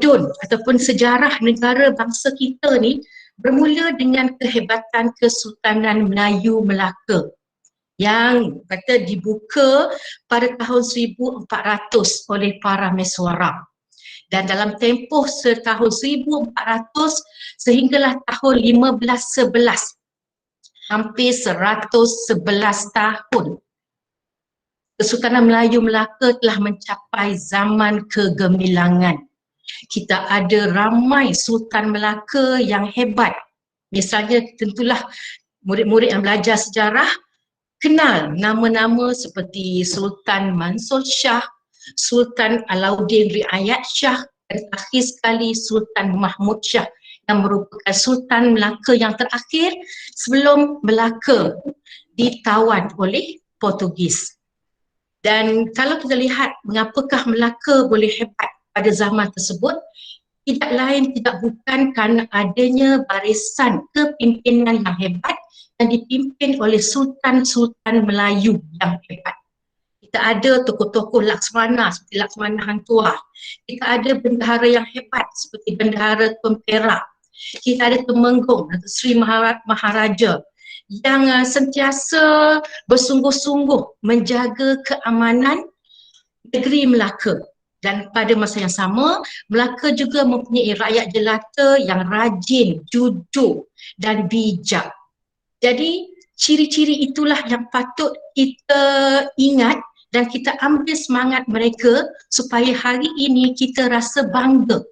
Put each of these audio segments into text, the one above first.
tamadun ataupun sejarah negara bangsa kita ni bermula dengan kehebatan Kesultanan Melayu Melaka yang kata dibuka pada tahun 1400 oleh para mesuara. Dan dalam tempoh setahun 1400 sehinggalah tahun 1511, hampir 111 tahun, Kesultanan Melayu Melaka telah mencapai zaman kegemilangan. Kita ada ramai Sultan Melaka yang hebat. Misalnya tentulah murid-murid yang belajar sejarah kenal nama-nama seperti Sultan Mansur Shah, Sultan Alauddin Riayat Shah dan akhir sekali Sultan Mahmud Shah yang merupakan Sultan Melaka yang terakhir sebelum Melaka ditawan oleh Portugis. Dan kalau kita lihat mengapakah Melaka boleh hebat pada zaman tersebut, tidak lain tidak bukan kerana adanya barisan kepimpinan yang hebat yang dipimpin oleh Sultan-Sultan Melayu yang hebat. Kita ada tokoh-tokoh Laksmana seperti Laksmana Hang Tuah. Kita ada bendahara yang hebat seperti Bendahara Tun Perak. Kita ada Temenggung, Sri Maharaja yang sentiasa bersungguh-sungguh menjaga keamanan negeri Melaka. Dan pada masa yang sama, Melaka juga mempunyai rakyat jelata yang rajin, jujur dan bijak. Jadi ciri-ciri itulah yang patut kita ingat dan kita ambil semangat mereka supaya hari ini kita rasa bangga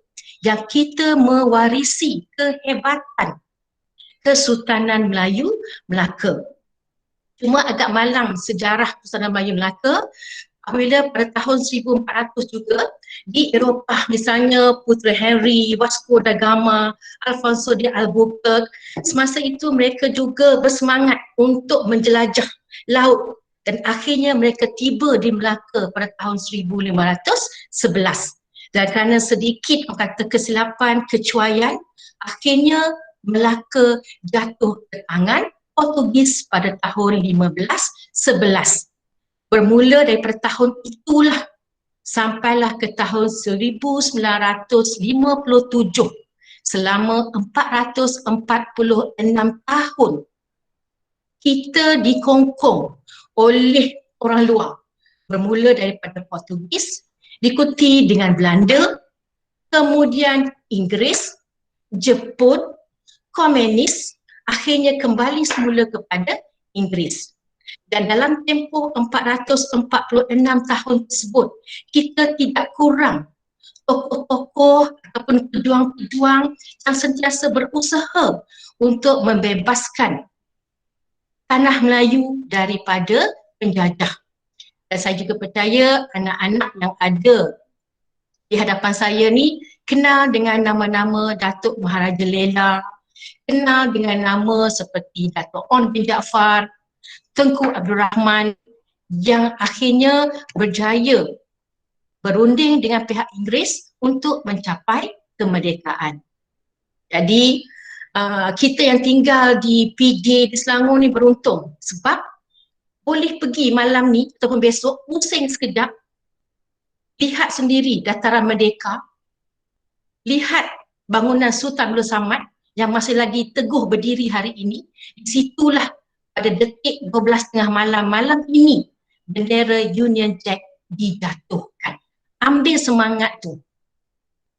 yang kita mewarisi kehebatan Kesultanan Melayu Melaka. Cuma agak malang sejarah Kesultanan Melayu Melaka apabila pada tahun 1400 juga di Eropah, misalnya Putera Henry, Vasco da Gama, Alfonso de Albuquerque, semasa itu mereka juga bersemangat untuk menjelajah laut dan akhirnya mereka tiba di Melaka pada tahun 1511. Dan kerana sedikit kata kesilapan, kecuaian, akhirnya Melaka jatuh ke tangan Portugis pada tahun 1511. Bermula daripada tahun itulah sampailah ke tahun 1957, selama 446 tahun kita dikongkong oleh orang luar. Bermula daripada Portugis, diikuti dengan Belanda, kemudian Inggeris, Jepun, Komunis, akhirnya kembali semula kepada Inggeris. Dan dalam tempoh 446 tahun tersebut, kita tidak kurang tokoh-tokoh ataupun pejuang-pejuang yang sentiasa berusaha untuk membebaskan tanah Melayu daripada penjajah. Dan saya juga percaya anak-anak yang ada di hadapan saya ni kenal dengan nama-nama Datuk Maharaja Lela, kenal dengan nama seperti Datuk On bin Jaafar, Tengku Abdul Rahman yang akhirnya berjaya berunding dengan pihak Inggeris untuk mencapai kemerdekaan. Jadi kita yang tinggal di PJ di Selangor ni beruntung sebab boleh pergi malam ni ataupun besok pusing sekejap, lihat sendiri Dataran Merdeka, lihat bangunan Sultan Abdul Samad yang masih lagi teguh berdiri hari ini. Di situlah pada detik 12:30 malam ini bendera Union Jack dijatuhkan. Ambil semangat tu,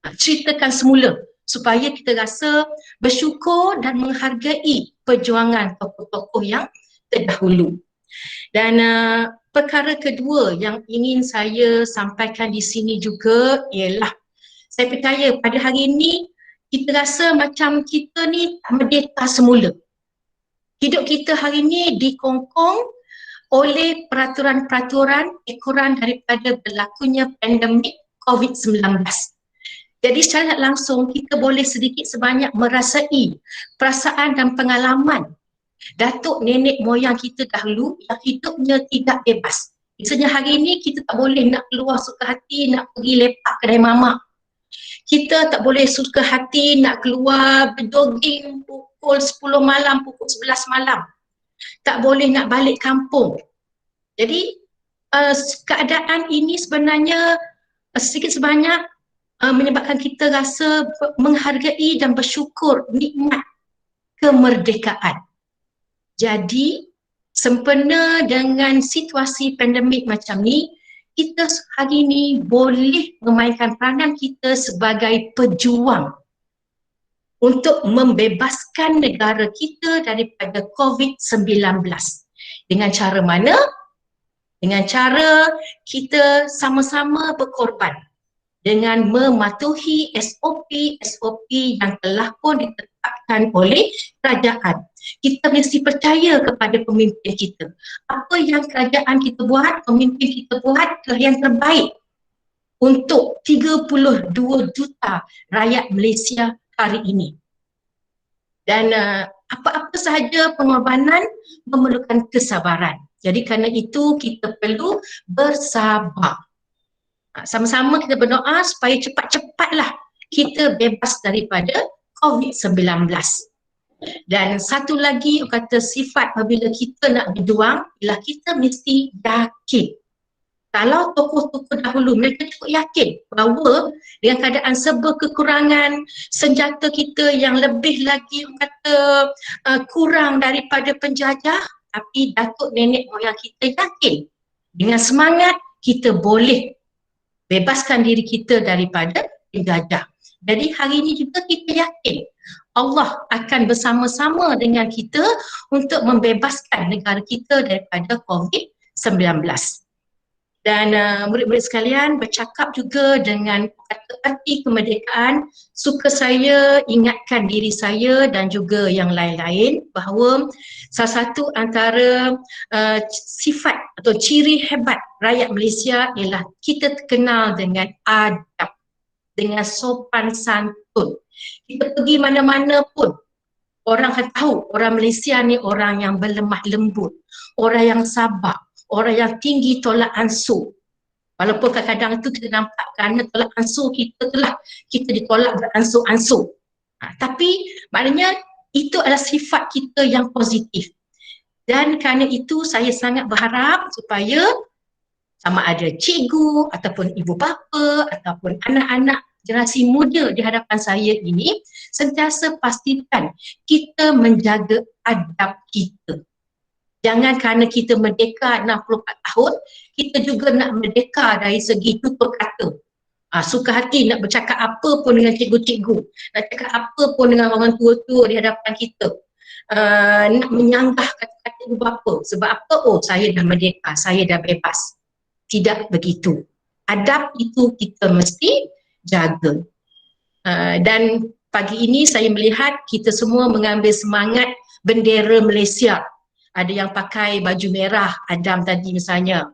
ceritakan semula supaya kita rasa bersyukur dan menghargai perjuangan tokoh-tokoh yang terdahulu. Dan perkara kedua yang ingin saya sampaikan di sini juga ialah saya percaya pada hari ini kita rasa macam kita ni merdeka semula. Hidup kita hari ini dikongkong oleh peraturan-peraturan ekoran daripada berlakunya pandemik COVID-19. Jadi secara langsung kita boleh sedikit sebanyak merasai perasaan dan pengalaman datuk nenek moyang kita dahulu yang hidupnya tidak bebas. Misalnya hari ini kita tak boleh nak keluar suka hati nak pergi lepak kedai mamak. Kita tak boleh suka hati nak keluar berjogging pukul 10 malam, pukul 11 malam. Tak boleh nak balik kampung. Jadi keadaan ini sebenarnya sedikit sebanyak menyebabkan kita rasa menghargai dan bersyukur nikmat kemerdekaan. Jadi sempena dengan situasi pandemik macam ni, kita hari ni boleh memainkan peranan kita sebagai pejuang untuk membebaskan negara kita daripada COVID-19. Dengan cara mana? Dengan cara kita sama-sama berkorban dengan mematuhi SOP yang telah pun ditetapkan oleh kerajaan. Kita mesti percaya kepada pemimpin kita. Apa yang kerajaan kita buat, pemimpin kita buat adalah yang terbaik untuk 32 juta rakyat Malaysia hari ini. Dan apa-apa sahaja pengorbanan memerlukan kesabaran. Jadi kerana itu kita perlu bersabar. Sama-sama kita berdoa supaya cepat-cepatlah kita bebas daripada COVID-19. Dan satu lagi kata sifat apabila kita nak berjuang ialah kita mesti yakin. Kalau tokoh-tokoh dahulu mereka cukup yakin bahawa dengan keadaan serba kekurangan senjata kita yang lebih lagi kata kurang daripada penjajah, tapi datuk nenek moyang kita yakin dengan semangat kita boleh bebaskan diri kita daripada penjajah. Jadi hari ini juga kita yakin Allah akan bersama-sama dengan kita untuk membebaskan negara kita daripada COVID-19. Dan murid-murid sekalian, bercakap juga dengan kata arti kemerdekaan, suka saya ingatkan diri saya dan juga yang lain-lain bahawa salah satu antara sifat atau ciri hebat rakyat Malaysia ialah kita terkenal dengan adab, dengan sopan santun. Kita pergi mana-mana pun orang akan tahu orang Malaysia ni orang yang berlemah lembut, orang yang sabar, orang yang tinggi tolak ansur. Walaupun kadang-kadang itu kita nampak kerana tolak ansur kita telah kita ditolak beransur-ansur. Tapi maknanya itu adalah sifat kita yang positif. Dan kerana itu saya sangat berharap supaya sama ada cikgu ataupun ibu bapa ataupun anak-anak generasi muda di hadapan saya ini sentiasa pastikan kita menjaga adab kita. Jangan kerana kita merdeka 64 tahun, kita juga nak merdeka dari segi tutur kata. Suka hati nak bercakap apa pun dengan cikgu-cikgu, nak cakap apa pun dengan orang tua-tua di hadapan kita. Nak menyanggah kata-kata ibu bapa. Sebab apa? Oh, saya dah merdeka, saya dah bebas. Tidak begitu. Adab itu kita mesti jaga. Dan pagi ini saya melihat kita semua mengambil semangat bendera Malaysia. Ada yang pakai baju merah, Adam tadi misalnya.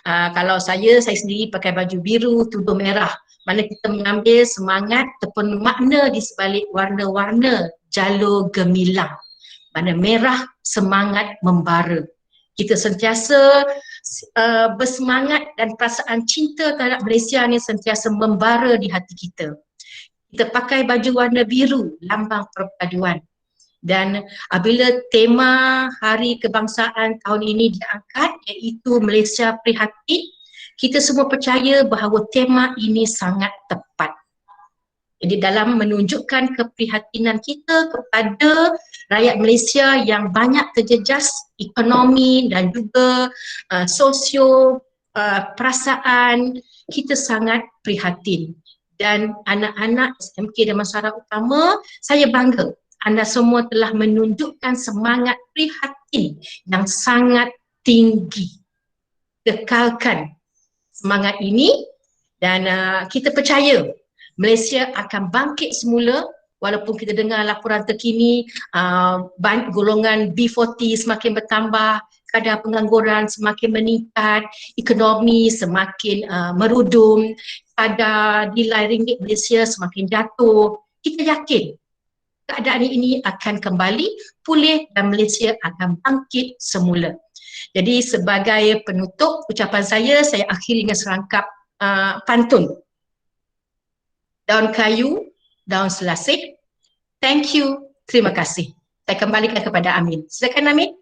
Kalau saya sendiri pakai baju biru, tudung merah. Mana kita mengambil semangat ataupun makna di sebalik warna-warna jalur gemilang. Mana merah semangat membara. Kita sentiasa bersemangat dan perasaan cinta terhadap Malaysia ni sentiasa membara di hati kita. Kita pakai baju warna biru, lambang perpaduan. Dan apabila tema Hari Kebangsaan tahun ini diangkat iaitu Malaysia Prihatin, kita semua percaya bahawa tema ini sangat tepat. Jadi dalam menunjukkan keprihatinan kita kepada rakyat Malaysia yang banyak terjejas ekonomi dan juga sosio perasaan, kita sangat prihatin. Dan anak-anak SMK dan masyarakat utama, saya bangga anda semua telah menunjukkan semangat prihatin yang sangat tinggi. Kekalkan semangat ini dan kita percaya Malaysia akan bangkit semula walaupun kita dengar laporan terkini golongan B40 semakin bertambah, kadar pengangguran semakin meningkat, ekonomi semakin merudum, kadar nilai ringgit Malaysia semakin jatuh. Kita yakin keadaan ini akan kembali pulih dan Malaysia akan bangkit semula. Jadi sebagai penutup ucapan saya akhiri dengan serangkap pantun. Daun kayu, daun selasih. Thank you, terima kasih. Saya kembalikan kepada Amin. Silakan Amin.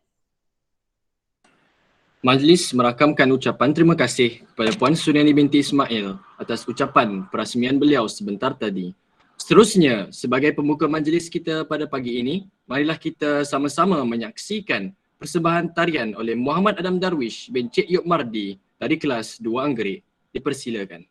Majlis merakamkan ucapan terima kasih kepada Puan Suriani binti Ismail atas ucapan perasmian beliau sebentar tadi. Seterusnya, sebagai pembuka majlis kita pada pagi ini, marilah kita sama-sama menyaksikan persembahan tarian oleh Muhammad Adam Darwish bin Cik Yuk Mardi dari kelas 2 Anggerik. Dipersilakan.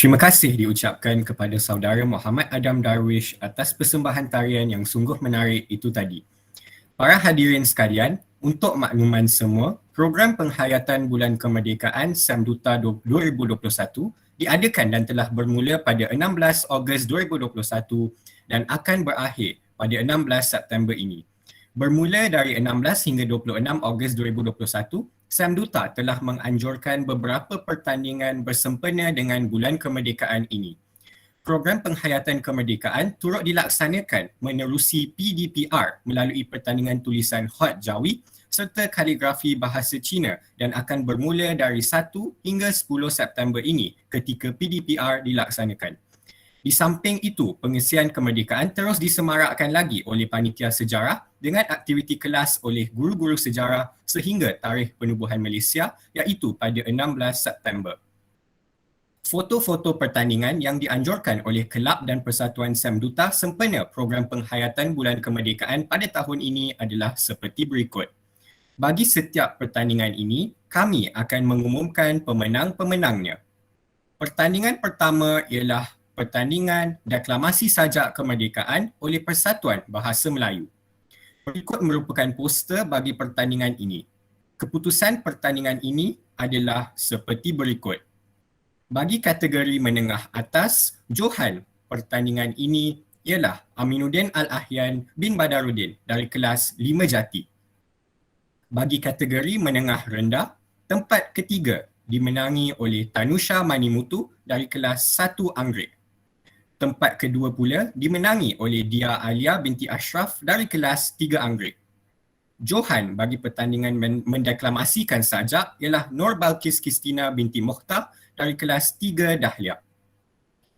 Terima kasih diucapkan kepada saudara Muhammad Adam Darwish atas persembahan tarian yang sungguh menarik itu tadi. Para hadirin sekalian, untuk makluman semua, program penghayatan Bulan Kemerdekaan Samduta 2021 diadakan dan telah bermula pada 16 Ogos 2021 dan akan berakhir pada 16 September ini. Bermula dari 16 hingga 26 Ogos 2021, Samduta telah menganjurkan beberapa pertandingan bersempena dengan Bulan Kemerdekaan ini. Program penghayatan kemerdekaan turut dilaksanakan menerusi PDPR melalui pertandingan tulisan Hot Jawi serta kaligrafi bahasa Cina dan akan bermula dari 1 hingga 10 September ini ketika PDPR dilaksanakan. Di samping itu, pengisian kemerdekaan terus disemarakkan lagi oleh panitia sejarah dengan aktiviti kelas oleh guru-guru sejarah sehingga tarikh penubuhan Malaysia iaitu pada 16 September. Foto-foto pertandingan yang dianjurkan oleh Kelab dan Persatuan Samduta sempena program penghayatan Bulan Kemerdekaan pada tahun ini adalah seperti berikut. Bagi setiap pertandingan ini, kami akan mengumumkan pemenang-pemenangnya. Pertandingan pertama ialah pertandingan deklamasi sajak kemerdekaan oleh Persatuan Bahasa Melayu. Berikut merupakan poster bagi pertandingan ini. Keputusan pertandingan ini adalah seperti berikut. Bagi kategori menengah atas, Johan pertandingan ini ialah Aminuddin Al-Ahyan bin Badaruddin dari kelas 5 Jati. Bagi kategori menengah rendah, tempat ketiga dimenangi oleh Tanusha Manimutu dari kelas 1 Anggerik. Tempat kedua pula dimenangi oleh Dia Alia binti Ashraf dari kelas 3 Anggerik. Johan bagi pertandingan mendeklamasikan sajak ialah Nur Balkis Kristina binti Mokhtar dari kelas 3 Dahlia.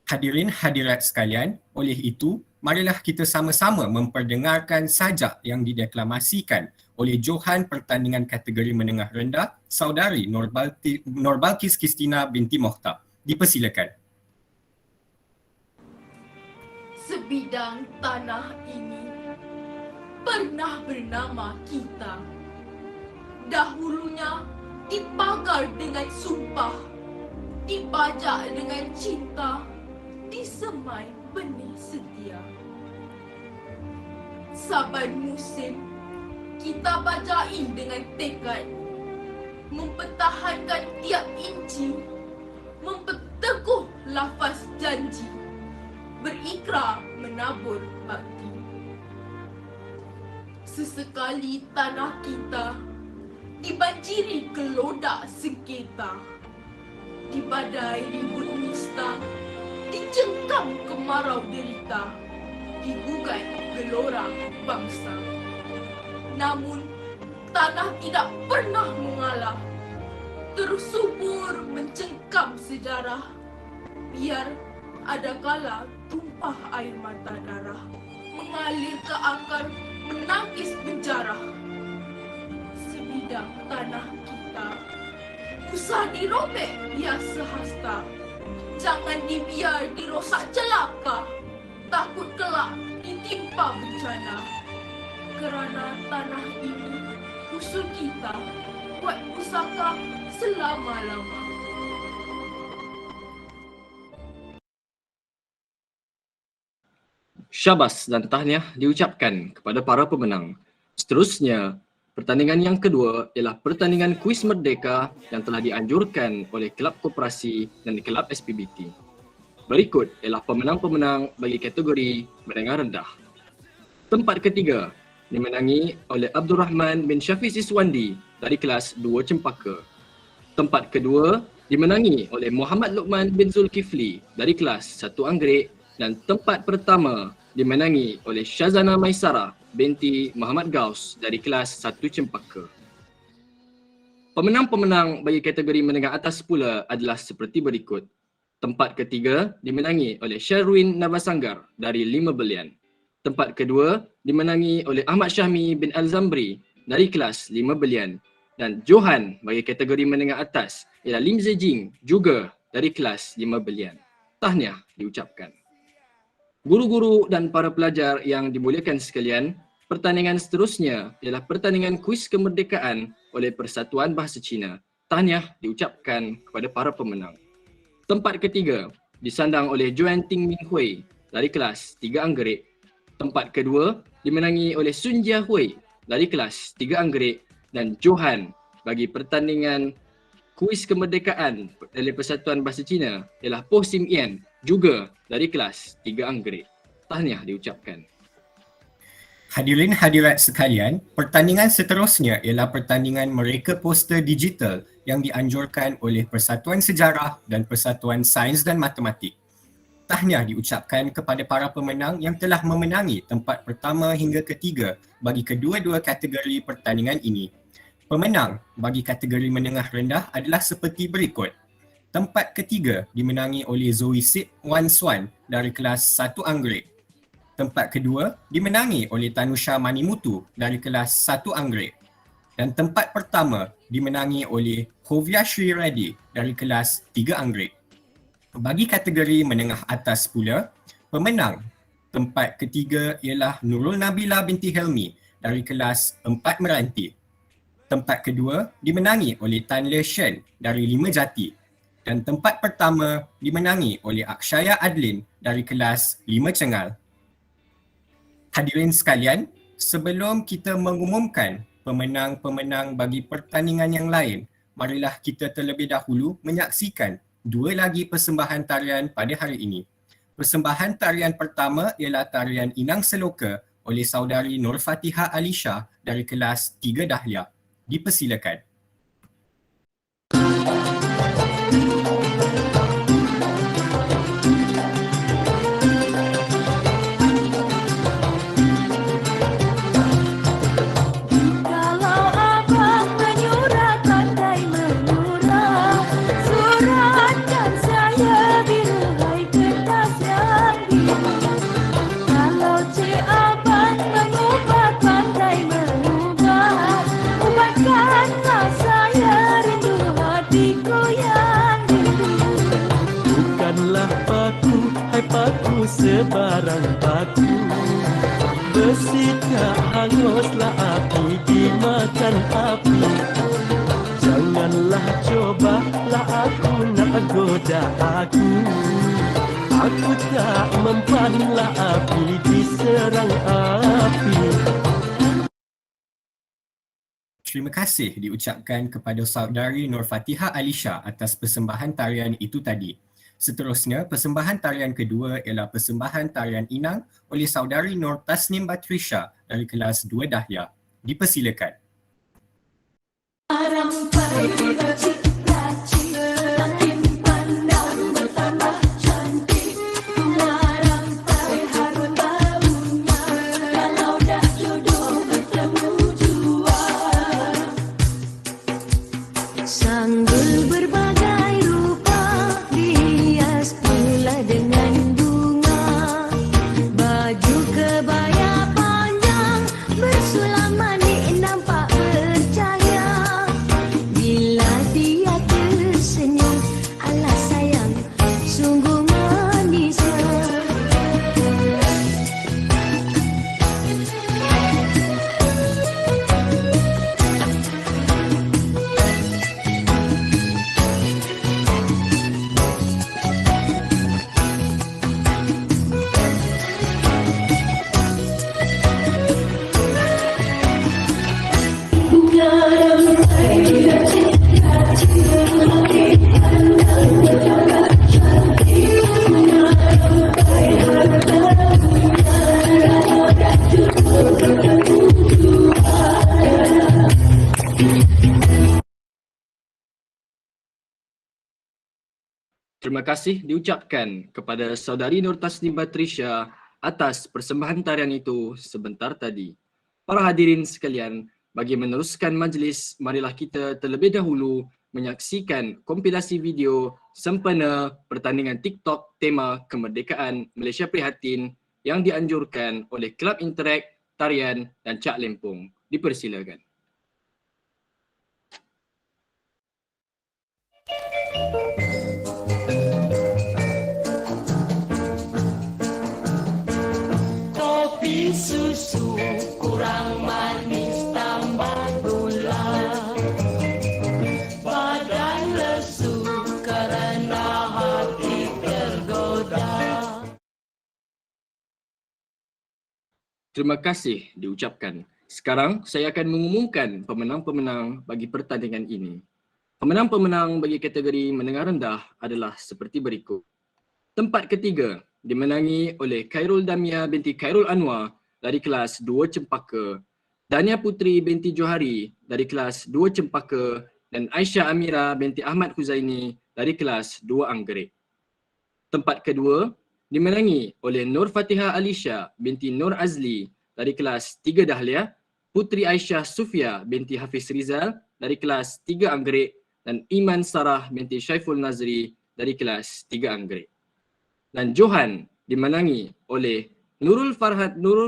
Hadirin hadirat sekalian, oleh itu, marilah kita sama-sama memperdengarkan sajak yang dideklamasikan oleh Johan pertandingan kategori menengah rendah, saudari Nur Balkis Kristina binti Mokhtar. Dipersilakan. Sebidang tanah ini pernah bernama kita. Dahulunya dipagar dengan sumpah, dibajak dengan cinta, disemai benih setia. Saban musim kita bajai dengan tekad, mempertahankan tiap inci, memperteguh lafaz janji, berikrar menabur bakti. Sesekali tanah kita dibanjiri kelodak sengketa, di badai ribut nista, dicengkam kemarau derita, digugat gelora bangsa. Namun tanah tidak pernah mengalah, terus subur mencengkam sejarah. Biar ada kala tumpah air mata darah, mengalir ke akar, menangis penjara. Sebidang tanah kita usah dirobek biasa hasta, jangan dibiar dirosak celaka, takut kelak ditimpa bencana. Kerana tanah ini usul kita buat pusaka selama-lama. Syabas dan tahniah diucapkan kepada para pemenang. Seterusnya, pertandingan yang kedua ialah pertandingan kuis merdeka yang telah dianjurkan oleh Kelab Koperasi dan Kelab SPBT. Berikut ialah pemenang-pemenang bagi kategori menengah rendah. Tempat ketiga dimenangi oleh Abdul Rahman bin Syafiq Iswandi dari kelas 2 Cempaka. Tempat kedua dimenangi oleh Muhammad Luqman bin Zulkifli dari kelas 1 Anggerik, dan tempat pertama dimenangi oleh Syazana Maisara binti Muhammad Gaus dari kelas 1 Cempaka. Pemenang-pemenang bagi kategori menengah atas pula adalah seperti berikut. Tempat ketiga dimenangi oleh Sharwin Navasanggar dari 5 Belian. Tempat kedua dimenangi oleh Ahmad Syahmi bin Al-Zambri dari kelas 5 Belian. Dan Johan bagi kategori menengah atas ialah Lim Zejing juga dari kelas 5 Belian. Tahniah diucapkan. Guru-guru dan para pelajar yang dimuliakan sekalian, pertandingan seterusnya ialah pertandingan kuis kemerdekaan oleh Persatuan Bahasa Cina. Tahniah diucapkan kepada para pemenang. Tempat ketiga disandang oleh Joan Ting Ming Hui dari kelas 3 Anggerik. Tempat kedua dimenangi oleh Sun Jia Hui dari kelas 3 Anggerik, dan Johan bagi pertandingan kuis kemerdekaan dari Persatuan Bahasa Cina ialah Po Sim Yen juga dari kelas 3 Anggerik. Tahniah diucapkan. Hadirin hadirat sekalian, pertandingan seterusnya ialah pertandingan mereka poster digital yang dianjurkan oleh Persatuan Sejarah dan Persatuan Sains dan Matematik. Tahniah diucapkan kepada para pemenang yang telah memenangi tempat pertama hingga ketiga bagi kedua-dua kategori pertandingan ini. Pemenang bagi kategori menengah rendah adalah seperti berikut. Tempat ketiga dimenangi oleh Zoe Sip Wan Swan dari kelas 1 Anggerik. Tempat kedua dimenangi oleh Tanusha Manimutu dari kelas 1 Anggerik. Dan tempat pertama dimenangi oleh Hovia Sri Reddy dari kelas 3 Anggerik. Bagi kategori menengah atas pula, pemenang tempat ketiga ialah Nurul Nabila binti Helmi dari kelas 4 Meranti. Tempat kedua dimenangi oleh Tan Le Shen dari 5 Jati. Dan tempat pertama dimenangi oleh Akshaya Adlin dari kelas 5 Cengal. Hadirin sekalian, sebelum kita mengumumkan pemenang-pemenang bagi pertandingan yang lain, marilah kita terlebih dahulu menyaksikan dua lagi persembahan tarian pada hari ini. Persembahan tarian pertama ialah tarian Inang Seloka oleh saudari Nur Fatihah Alisha dari kelas 3 Dahlia. Dipersilakan. Sebarang batu besi tak hanguslah api dimakan api. Janganlah cobalah aku nak goda aku. Aku tak mempanlah api diserang api. terima kasih diucapkan kepada saudari Nur Fatihah Alisha atas persembahan tarian itu tadi. Seterusnya, persembahan tarian kedua ialah persembahan tarian inang oleh saudari Nur Tasnim Batrisha dari kelas 2 Dahlia. Dipersilakan. Sanggul berbagai rupa dihias pula dengan bunga. Baju kebaya panjang bersulam manik nampak bercahaya. Bila dia tersenyum, alah sayang, sungguh manisnya. Terima kasih diucapkan kepada saudari Nur Tasnim Batrisha atas persembahan tarian itu sebentar tadi. Para hadirin sekalian, bagi meneruskan majlis, marilah kita terlebih dahulu menyaksikan kompilasi video sempena pertandingan TikTok tema Kemerdekaan Malaysia Prihatin yang dianjurkan oleh Kelab Interak, Tarian dan Cak Lempung. Dipersilakan. Kopi susu kurang manis tambah gula, badan lesu kerana hati tergoda. Terima kasih diucapkan. Sekarang saya akan mengumumkan pemenang-pemenang bagi pertandingan ini. Pemenang-pemenang bagi kategori menengah rendah adalah seperti berikut. Tempat ketiga dimenangi oleh Khairul Damia binti Khairul Anwar dari kelas 2 Cempaka, Dania Putri binti Johari dari kelas 2 Cempaka dan Aisyah Amira binti Ahmad Huzaini dari kelas 2 Anggerik. Tempat kedua dimenangi oleh Nur Fatihah Alisha binti Nur Azli dari kelas 3 Dahlia, Putri Aisyah Sufia binti Hafiz Rizal dari kelas 3 Anggerik dan Iman Sarah binti Syaiful Nazri dari kelas 3 Anggerik. Dan Johan dimenangi oleh Nurul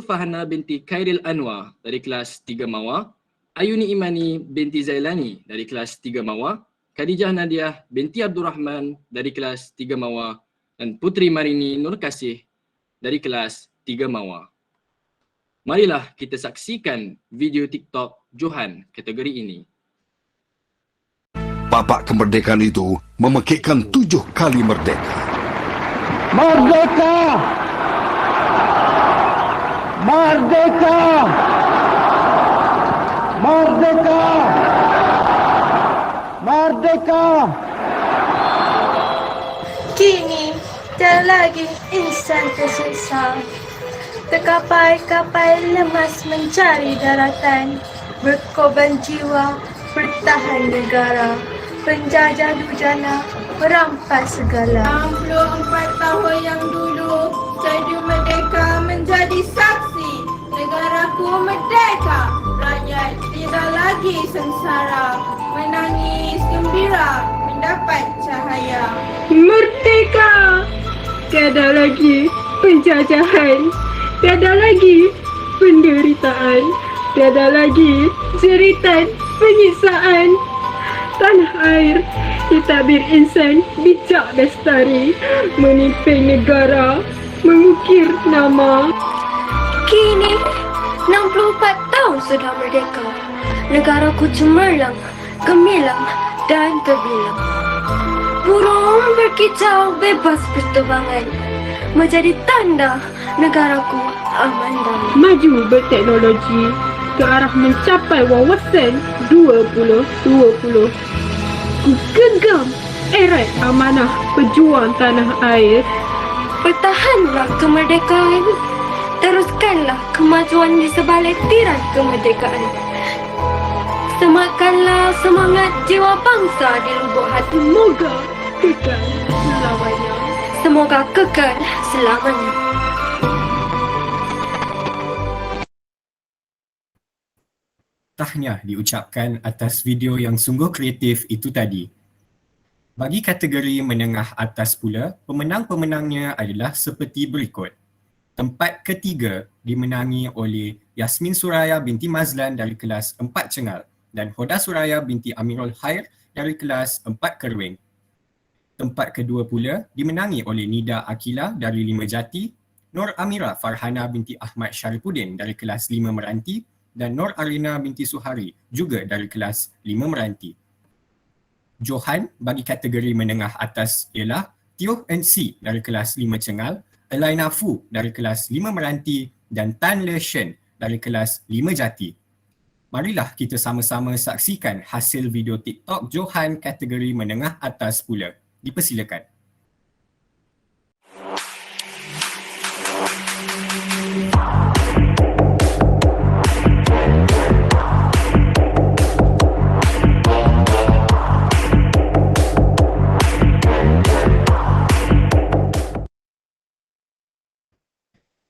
Fahana binti Khairil Anwar dari kelas 3 Mawar, Ayuni Imani binti Zailani dari kelas 3 Mawar, Khadijah Nadiah binti Abdul Rahman dari kelas 3 Mawar dan Putri Marini Nur Kasih dari kelas 3 Mawar. Marilah kita saksikan video TikTok Johan kategori ini. Bapak kemerdekaan itu memekikkan 7 kali merdeka. Merdeka! Merdeka! Merdeka! Merdeka! Kini tak lagi insan tersiksa. Terkapai-kapai lemas mencari daratan, berkorban jiwa, bertahan negara. Penjajah dujana merampas segala. 64 tahun yang dulu, Sedia Merdeka menjadi saksi. Negaraku merdeka, rakyat tidak lagi sengsara. Menangis gembira, mendapat cahaya. Merdeka! Tiada lagi penjajahan, tiada lagi penderitaan, tiada lagi jeritan penyiksaan. Tanah air ditabir insan bijak lestari, memimpin negara, mengukir nama. Kini 64 tahun sudah merdeka. Negaraku cemerlang, gemilang dan terbilang. Burung berkicau bebas berterbangan, menjadi tanda negaraku aman damai. Maju berteknologi, ke arah mencapai wawasan 2020. Ku genggam erat amanah pejuang tanah air. Pertahanlah kemerdekaan. Teruskanlah kemajuan di sebalik tirai kemerdekaan. Sematkanlah semangat jiwa bangsa di lubuk hati. Semoga kekal selamanya. Semoga kekal selamanya. Tahniah diucapkan atas video yang sungguh kreatif itu tadi. Bagi kategori menengah atas pula, pemenang-pemenangnya adalah seperti berikut. Tempat ketiga dimenangi oleh Yasmin Suraya binti Mazlan dari kelas 4 Cengal dan Hoda Suraya binti Amirul Khair dari kelas 4 Kerwing. Tempat kedua pula dimenangi oleh Nida Akila dari 5 Jati, Nur Amira Farhana binti Ahmad Syarifuddin dari kelas 5 Meranti dan Nur Arina binti Suhari juga dari kelas 5 Meranti. Johan bagi kategori menengah atas ialah Tioh NC dari kelas 5 Cengal, Elaina Fu dari kelas 5 Meranti dan Tan Le Shen dari kelas 5 Jati. Marilah kita sama-sama saksikan hasil video TikTok Johan kategori menengah atas pula. Dipersilakan.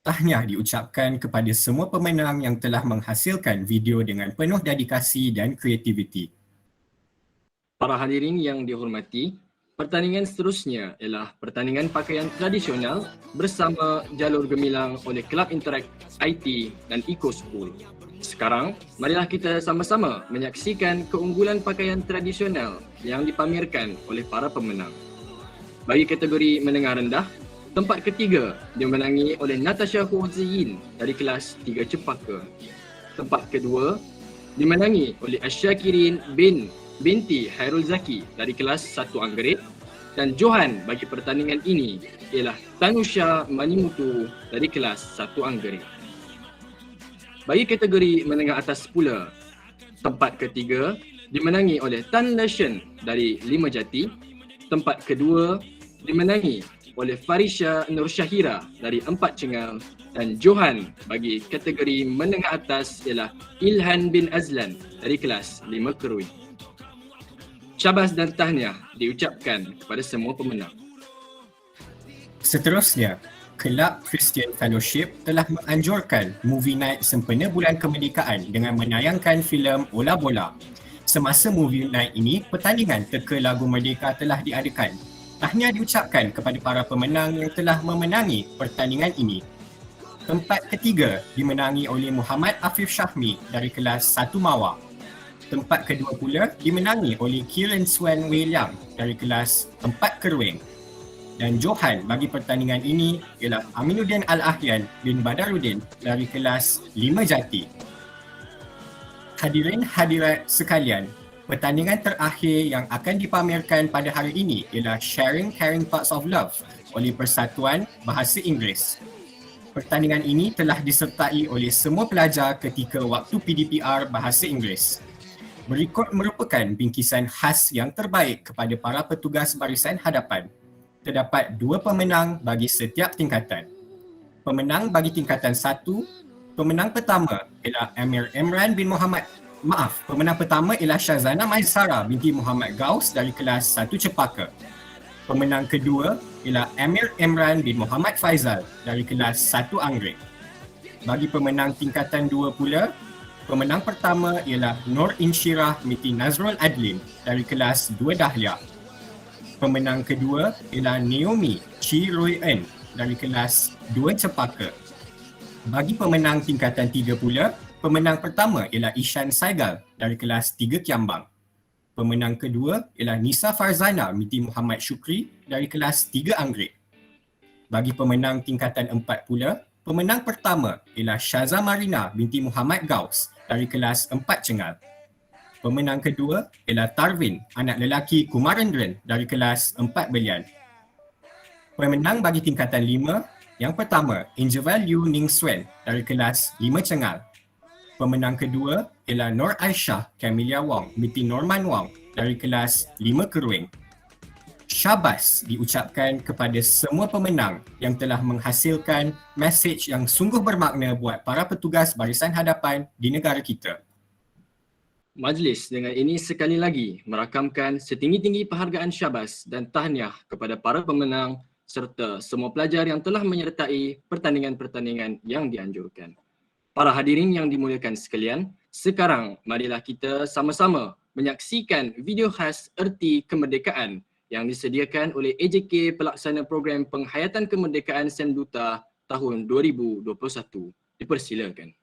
Tahniah diucapkan kepada semua pemenang yang telah menghasilkan video dengan penuh dedikasi dan kreativiti. Para hadirin yang dihormati, pertandingan seterusnya ialah pertandingan pakaian tradisional bersama jalur gemilang oleh Kelab Interact IT dan Eco School. Sekarang, marilah kita sama-sama menyaksikan keunggulan pakaian tradisional yang dipamerkan oleh para pemenang. Bagi kategori menengah rendah, tempat ketiga dimenangi oleh Natasha Ho Ziyin dari kelas 3 Cepaka. Tempat kedua dimenangi oleh Asyakirin binti Hairul Zaki dari kelas 1 Anggerit dan Johan bagi pertandingan ini ialah Tanusha Manimutu dari kelas 1 Anggerit. Bagi kategori menengah atas pula, tempat ketiga dimenangi oleh Tan Le Shen dari 5 Jati. Tempat kedua dimenangi oleh Farisha Nur Syahira dari 4 Cengal dan Johan bagi kategori menengah atas ialah Ilhan bin Azlan dari kelas 5 Kerui. Syabas dan tahniah diucapkan kepada semua pemenang. Seterusnya, Kelab Christian Fellowship telah menganjurkan movie night sempena Bulan Kemerdekaan dengan menayangkan filem Ola Bola. Semasa movie night ini, pertandingan teka lagu Merdeka telah diadakan. Tahniah diucapkan kepada para pemenang yang telah memenangi pertandingan ini. Tempat ketiga dimenangi oleh Muhammad Afif Syahmi dari kelas 1 Mawar. Tempat kedua pula dimenangi oleh Kieran Swan William dari kelas 4 Kerwing. Dan Johan bagi pertandingan ini ialah Aminuddin Al-Ahyan bin Badaruddin dari kelas 5 Jati. Hadirin hadirat sekalian, pertandingan terakhir yang akan dipamerkan pada hari ini ialah Sharing Caring Parts of Love oleh Persatuan Bahasa Inggeris. Pertandingan ini telah disertai oleh semua pelajar ketika waktu PDPR Bahasa Inggeris. Berikut merupakan bingkisan khas yang terbaik kepada para petugas barisan hadapan. Terdapat 2 pemenang bagi setiap tingkatan. Pemenang bagi tingkatan 1, pemenang pertama ialah pemenang pertama ialah Syazana Maisara binti Muhammad Gaus dari kelas 1 Cepaka. Pemenang kedua ialah Amir Imran bin Muhammad Faizal dari kelas 1 Anggrek. Bagi pemenang tingkatan 2 pula, pemenang pertama ialah Nur Insyirah binti Nazrul Adlin dari kelas 2 Dahlia. Pemenang kedua ialah Naomi Chi Rui En dari kelas 2 Cepaka. Bagi pemenang tingkatan 3 pula, pemenang pertama ialah Ishan Saigal dari kelas 3 Kiambang. Pemenang kedua ialah Nisa Farzana binti Muhammad Syukri dari kelas 3 Anggrek. Bagi pemenang tingkatan 4 pula, pemenang pertama ialah Syaza Marina binti Muhammad Gaus dari kelas 4 Cengal. Pemenang kedua ialah Tarvin, anak lelaki Kumarendran dari kelas 4 Belian. Pemenang bagi tingkatan 5, yang pertama Angelval Yu Ning Swen dari kelas 5 Cengal. Pemenang kedua ialah Nur Aisyah Camelia Wong binti Norman Wong dari kelas 5 Keruing. Syabas diucapkan kepada semua pemenang yang telah menghasilkan mesej yang sungguh bermakna buat para petugas barisan hadapan di negara kita. Majlis dengan ini sekali lagi merakamkan setinggi-tinggi penghargaan syabas dan tahniah kepada para pemenang serta semua pelajar yang telah menyertai pertandingan-pertandingan yang dianjurkan. Para hadirin yang dimuliakan sekalian, sekarang marilah kita sama-sama menyaksikan video khas erti kemerdekaan yang disediakan oleh AJK Pelaksana Program Penghayatan Kemerdekaan Semduta tahun 2021. Dipersilakan.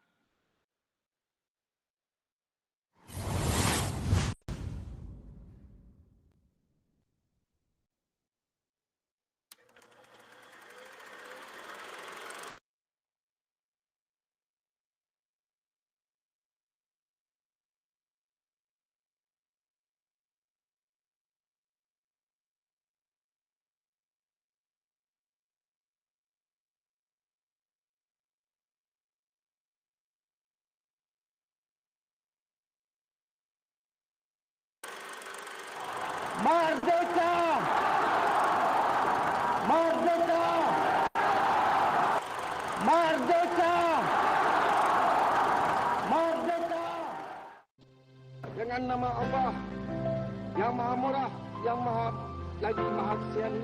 Merdeka! Merdeka! Merdeka! Merdeka! Dengan nama Allah yang Maha Murah, yang Maha lagi Maha Kasihan,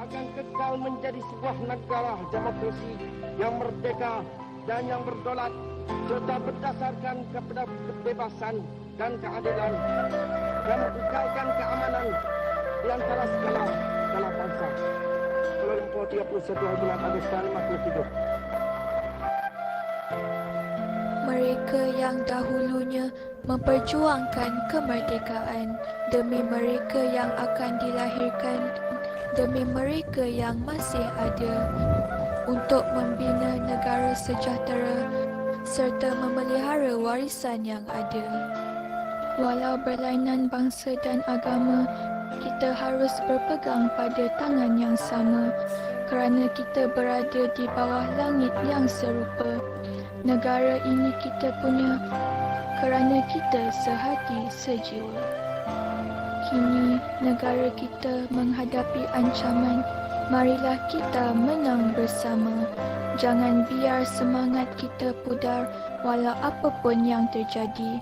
akan kekal menjadi sebuah negara demokrasi yang merdeka dan yang berdaulat serta berdasarkan kepada kebebasan dan keadilan dan mengekalkan keamanan di antara segala bangsa. Kuala Lumpur 31 hari bulan Ogos tahun 57. Mereka yang dahulunya memperjuangkan kemerdekaan demi mereka yang akan dilahirkan, demi mereka yang masih ada, untuk membina negara sejahtera serta memelihara warisan yang ada. Walau berlainan bangsa dan agama, kita harus berpegang pada tangan yang sama kerana kita berada di bawah langit yang serupa. Negara ini kita punya kerana kita sehati sejiwa. Kini negara kita menghadapi ancaman. Marilah kita menang bersama. Jangan biar semangat kita pudar walau apapun yang terjadi.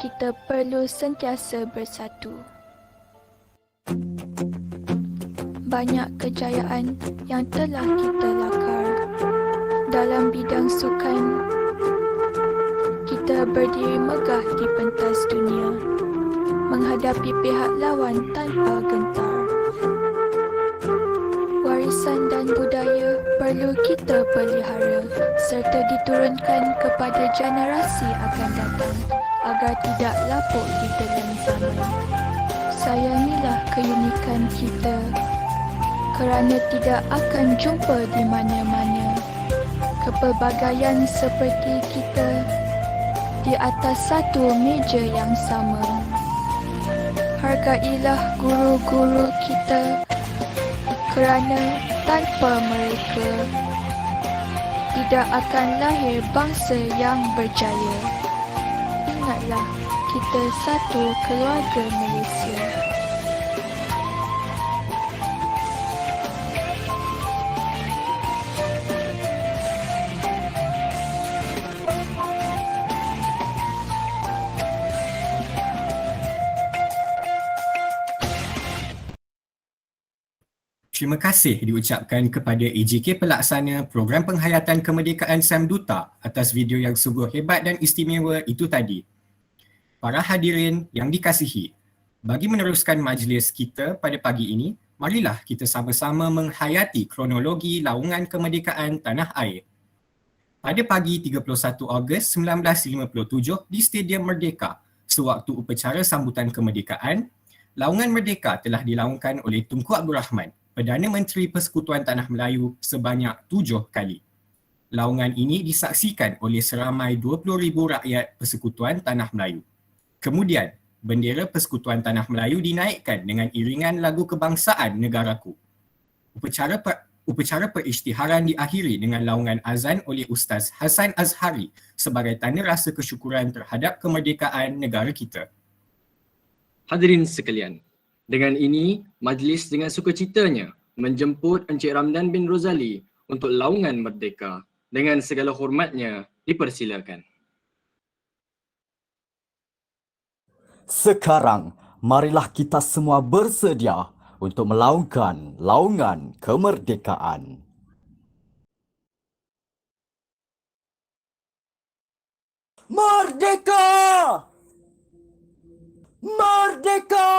Kita perlu sentiasa bersatu. Banyak kejayaan yang telah kita lakar. Dalam bidang sukan, kita berdiri megah di pentas dunia, menghadapi pihak lawan tanpa gentar. Warisan dan budaya perlu kita pelihara serta diturunkan kepada generasi akan datang agar tidak lapuk di telan zaman. Sayangilah keunikan kita kerana tidak akan jumpa di mana-mana. Kepelbagaian seperti kita di atas satu meja yang sama. Hargailah guru-guru kita kerana tanpa mereka tidak akan lahir bangsa yang berjaya. Ingatlah, kita satu keluarga Malaysia. Terima kasih diucapkan kepada AJK Pelaksana Program Penghayatan Kemerdekaan Semduta atas video yang sungguh hebat dan istimewa itu tadi. Para hadirin yang dikasihi, bagi meneruskan majlis kita pada pagi ini, marilah kita sama-sama menghayati kronologi laungan kemerdekaan tanah air. Pada pagi 31 Ogos 1957 di Stadium Merdeka, sewaktu upacara sambutan kemerdekaan, laungan merdeka telah dilaungkan oleh Tunku Abdul Rahman, Perdana Menteri Persekutuan Tanah Melayu sebanyak 7 kali. Laungan ini disaksikan oleh seramai 20,000 rakyat Persekutuan Tanah Melayu. Kemudian, bendera Persekutuan Tanah Melayu dinaikkan dengan iringan lagu kebangsaan negaraku. Upacara perisytiharan diakhiri dengan laungan azan oleh Ustaz Hasan Azhari sebagai tanda rasa kesyukuran terhadap kemerdekaan negara kita. Hadirin sekalian, dengan ini majlis dengan sukacitanya menjemput Encik Ramdan bin Rozali untuk laungan merdeka. Dengan segala hormatnya dipersilakan. Sekarang, marilah kita semua bersedia untuk melaungkan laungan kemerdekaan. Merdeka! Merdeka!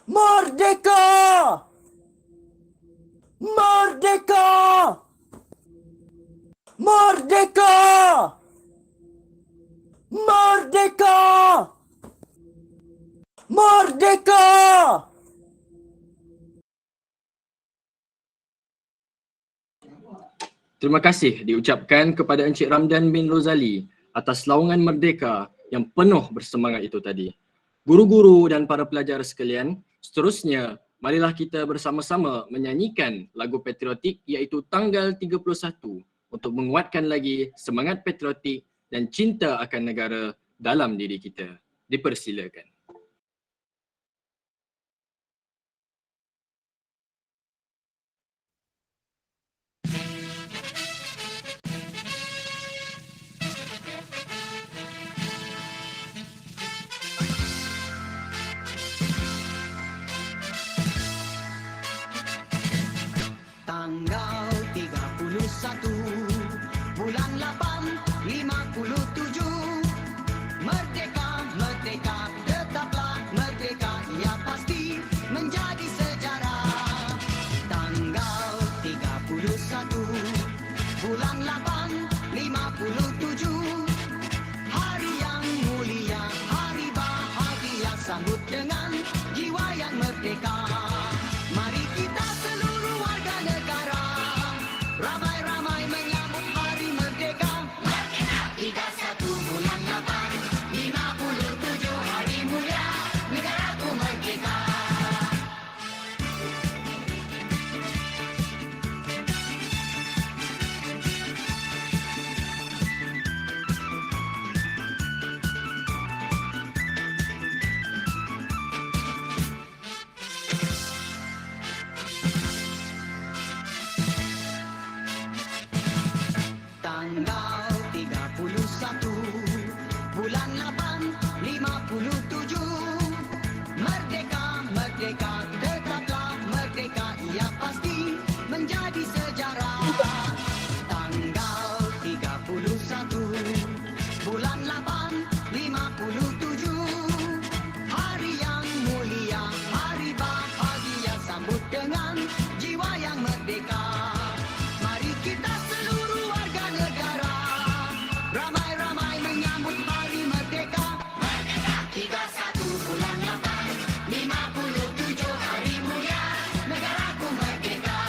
Merdeka! Merdeka! Merdeka! Merdeka! Merdeka! Terima kasih diucapkan kepada Encik Ramdan bin Rozali atas laungan merdeka yang penuh bersemangat itu tadi. Guru-guru dan para pelajar sekalian, seterusnya marilah kita bersama-sama menyanyikan lagu patriotik iaitu Tanggal 31 untuk menguatkan lagi semangat patriotik dan cinta akan negara dalam diri kita. Dipersilakan. Tanggal 31 bulan 8 57 Merdeka, merdeka, tetaplah merdeka, ia pasti menjadi sejarah. Tanggal 31 bulan 8 57 hari yang mulia, hari bahagia, sambut dengan jiwa yang merdeka. Mari kita seluruh warga negara ramai-ramai menyambut hari merdeka. Merdeka 31 bulan 8 57 hari mulia, negaraku merdeka. Tanggal 31 bulan 8 57 Merdeka, merdeka, tetaplah merdeka, ia pasti menjadi sejarah. Tanggal 31 bulan 8 57 hari yang mulia, hari bahagia, sambut dengan jiwa yang merdeka. Mari kita seluruh warga negara ramai-ramai menyambut hari merdeka. Merdeka 31 bulan 8 57 hari mulia, negaraku merdeka.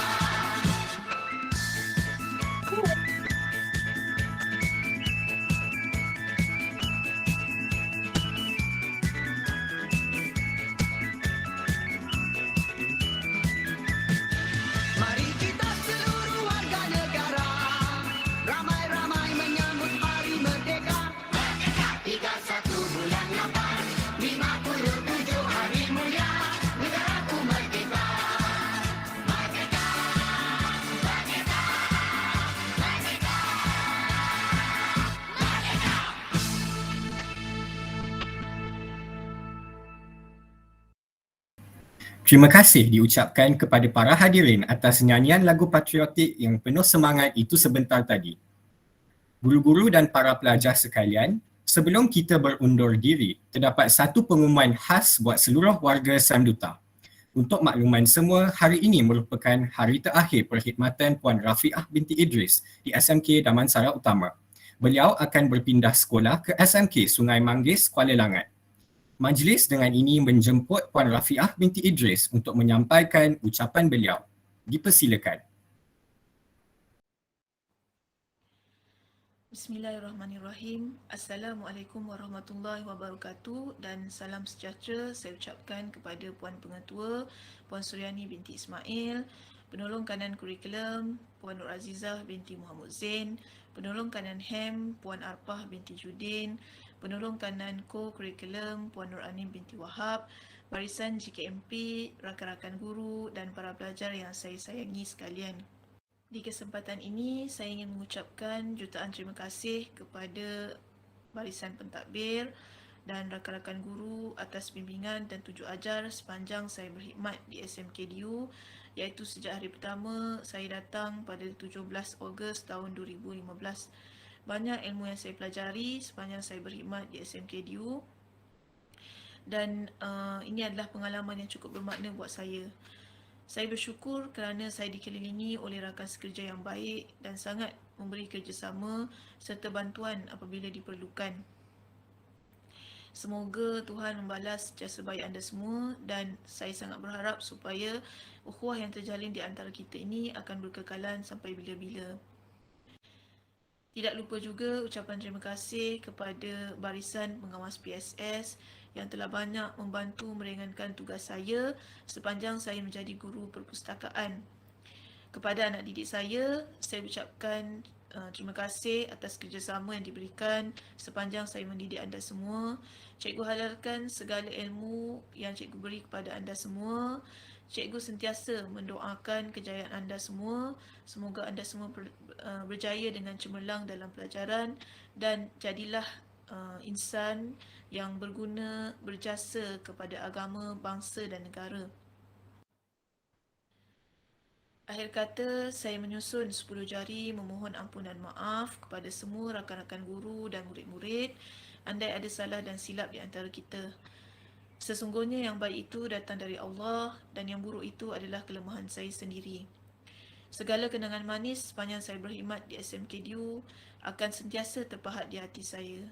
Mari kita seluruh warga negara ramai-ramai menyambut hari merdeka. Merdeka 31 bulan 8 57 hari mulia, negaraku merdeka. Merdeka, merdeka, merdeka, merdeka. Terima kasih diucapkan kepada para hadirin atas nyanyian lagu patriotik yang penuh semangat itu sebentar tadi. Guru-guru dan para pelajar sekalian, sebelum kita berundur diri, terdapat satu pengumuman khas buat seluruh warga Samduta. Untuk makluman semua, hari ini merupakan hari terakhir perkhidmatan Puan Rafiah binti Idris di SMK Damansara Utama. Beliau akan berpindah sekolah ke SMK Sungai Manggis, Kuala Langat. Majlis dengan ini menjemput Puan Rafiah binti Idris untuk menyampaikan ucapan beliau. Dipersilakan. Bismillahirrahmanirrahim. Assalamualaikum warahmatullahi wabarakatuh dan salam sejahtera saya ucapkan kepada Puan Pengetua, Puan Suryani binti Ismail, Penolong Kanan Kurikulum, Puan Nur Azizah binti Muhammad Zain, Penolong kanan HEM Puan Arpah binti Judin, penolong kanan Co-Curriculum Puan Nur Anim binti Wahab, barisan GKMP, rakan-rakan guru dan para pelajar yang saya sayangi sekalian. Di kesempatan ini, saya ingin mengucapkan jutaan terima kasih kepada barisan pentadbir dan rakan-rakan guru atas bimbingan dan tuju ajar sepanjang saya berkhidmat di SMKDU, iaitu sejak hari pertama saya datang pada 17 Ogos tahun 2015. Banyak ilmu yang saya pelajari sepanjang saya berkhidmat di SMKDU dan ini adalah pengalaman yang cukup bermakna buat saya. Saya bersyukur kerana saya dikelilingi oleh rakan sekerja yang baik dan sangat memberi kerjasama serta bantuan apabila diperlukan. Semoga Tuhan membalas jasa baik anda semua dan saya sangat berharap supaya ukhuwah yang terjalin di antara kita ini akan berkekalan sampai bila-bila. Tidak lupa juga ucapan terima kasih kepada barisan pengawas PSS yang telah banyak membantu meringankan tugas saya sepanjang saya menjadi guru perpustakaan. Kepada anak didik saya ucapkan terima kasih atas kerjasama yang diberikan sepanjang saya mendidik anda semua. Cikgu halalkan segala ilmu yang cikgu beri kepada anda semua. Cikgu sentiasa mendoakan kejayaan anda semua. Semoga anda semua berjaya dengan cemerlang dalam pelajaran dan jadilah insan yang berguna, berjasa kepada agama, bangsa dan negara. Akhir kata, saya menyusun 10 jari memohon ampunan maaf kepada semua rakan-rakan guru dan murid-murid andai ada salah dan silap di antara kita. Sesungguhnya yang baik itu datang dari Allah dan yang buruk itu adalah kelemahan saya sendiri. Segala kenangan manis sepanjang saya berkhidmat di SMKDU akan sentiasa terpahat di hati saya.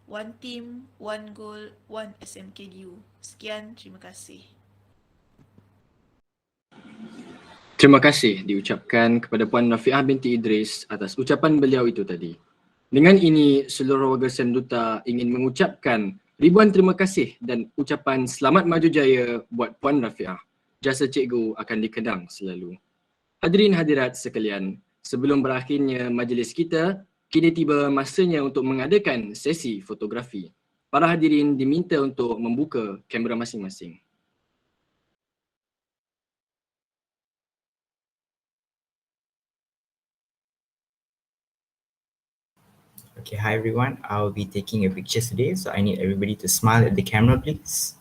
One team, one goal, one SMKDU. Sekian, terima kasih. Terima kasih diucapkan kepada Puan Rafiah binti Idris atas ucapan beliau itu tadi. Dengan ini, seluruh warga Samduta ingin mengucapkan ribuan terima kasih dan ucapan selamat maju jaya buat Puan Rafiah. Jasa cikgu akan dikenang selalu. Hadirin hadirat sekalian, sebelum berakhirnya majlis kita, kini tiba masanya untuk mengadakan sesi fotografi. Para hadirin diminta untuk membuka kamera masing-masing. Okay, hi everyone. I'll be taking a picture today, so I need everybody to smile at the camera, please.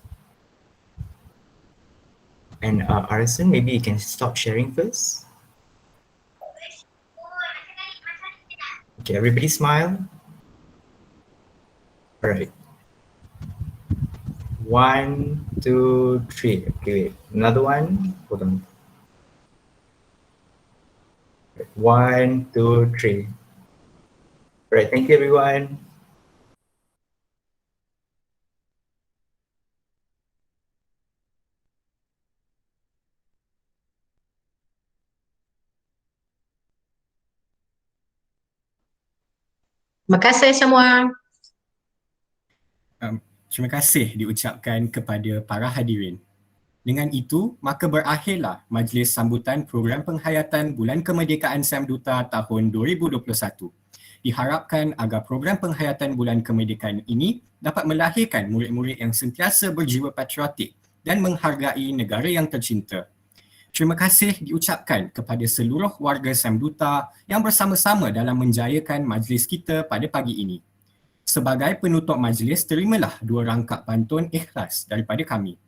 And Arison, maybe you can stop sharing first. Okay, everybody smile. All right. 1, 2, 3. Okay, wait. Another one. Hold on. 1, 2, 3. All right, thank you everyone. Terima kasih semua. Terima kasih diucapkan kepada para hadirin. Dengan itu, maka berakhirlah majlis sambutan program penghayatan Bulan Kemerdekaan Samduta tahun 2021. Diharapkan agar program penghayatan Bulan Kemerdekaan ini dapat melahirkan murid-murid yang sentiasa berjiwa patriotik dan menghargai negara yang tercinta. Terima kasih diucapkan kepada seluruh warga Samduta yang bersama-sama dalam menjayakan majlis kita pada pagi ini. Sebagai penutup majlis, terimalah 2 rangkap pantun ikhlas daripada kami.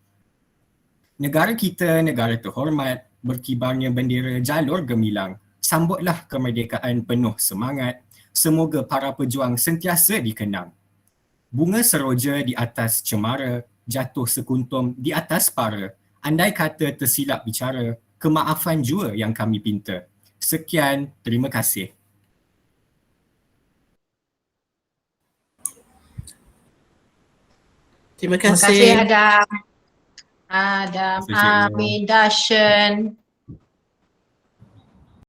Negara kita, negara terhormat, berkibarnya bendera jalur gemilang, sambutlah kemerdekaan penuh semangat. Semoga para pejuang sentiasa dikenang. Bunga seroja di atas cemara, jatuh sekuntum di atas para. Andai kata tersilap bicara, kemaafan jua yang kami pinta. Sekian, terima kasih. Terima kasih Adam. Amin, Dashan.